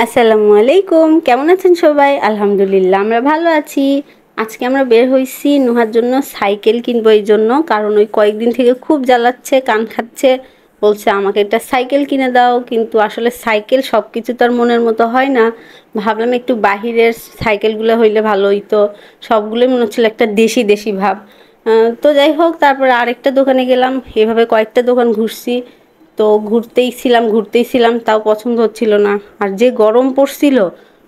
আসসালামু আলাইকুম, কেমন আছেন সবাই? আলহামদুলিল্লাহ আমরা ভালো আছি। আজকে আমরা বের হইছি নুহার জন্য সাইকেল কিনবো, এই জন্য কারণ ওই কয়েকদিন থেকে খুব জ্বালাচ্ছে, কান খাচ্ছে, বলছে আমাকে একটা সাইকেল কিনে দাও। কিন্তু আসলে সাইকেল সব কিছু তার মনের মতো হয় না। ভাবলাম একটু বাহিরের সাইকেলগুলো হইলে ভালো হইতো, সবগুলোই মনে হচ্ছিল একটা দেশি দেশি ভাব। তো যাই হোক, তারপরে আরেকটা দোকানে গেলাম, এভাবে কয়েকটা দোকান ঘুরছি। তো ঘুরতেই ছিলাম, তাও পছন্দ হচ্ছিল না। আর যে গরম পড়ছিল,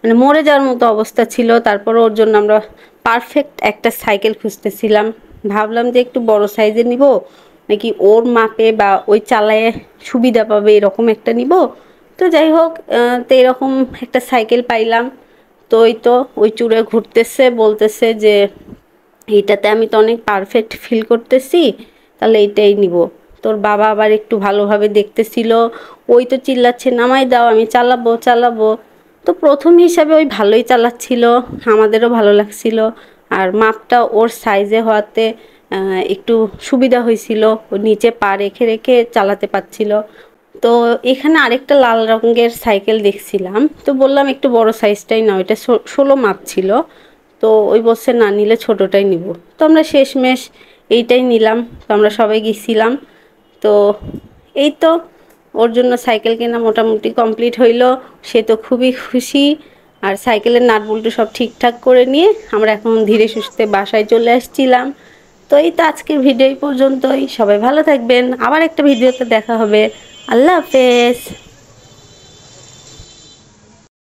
মানে মরে যাওয়ার মতো অবস্থা ছিল। তারপর ওর জন্য আমরা পারফেক্ট একটা সাইকেল খুঁজতেছিলাম। ভাবলাম যে একটু বড় সাইজের নিব, নাকি ওর মাপে বা ওই চালায়ে সুবিধা পাবে এরকম একটা নিব। তো যাই হোক, তো এরকম একটা সাইকেল পাইলাম। তো ওই চূড়ে ঘুরতেছে, বলতেছে যে এইটাতে আমি তো অনেক পারফেক্ট ফিল করতেছি, তাহলে এইটাই নিব। তোর বাবা আবার একটু ভালোভাবে দেখতেছিল, ওই তো চিল্লাচ্ছে নামাই দাও, আমি চালাবো চালাবো। তো প্রথম হিসাবে ওই ভালোই চালাচ্ছিল, আমাদেরও ভালো লাগছিল। আর মাপটা ওর সাইজে হওয়াতে একটু সুবিধা হয়েছিল, ও নিচে পা রেখে রেখে চালাতে পারছিল। তো এখানে আরেকটা লাল রঙের সাইকেল দেখছিলাম, তো বললাম একটু বড় সাইজটাই নাও, এটা 16 মাপ ছিল। তো ওই বলছে না, নিলে ছোটোটাই নিব। তো আমরা শেষমেশ এইটাই নিলাম। তো আমরা সবাই গেছিলাম। তো এই তো ওর জন্য সাইকেল কেনা মোটামুটি কমপ্লিট হইলো। সে তো খুবই খুশি। আর সাইকেলের নাট বল্টু সব ঠিকঠাক করে নিয়ে আমরা এখন ধীরে সুস্থে বাসায় চলে আসছিলাম। তো এই তো আজকের ভিডিও এই পর্যন্তই। সবাই ভালো থাকবেন, আবার একটা ভিডিওতে দেখা হবে। আল্লাহ হাফেজ।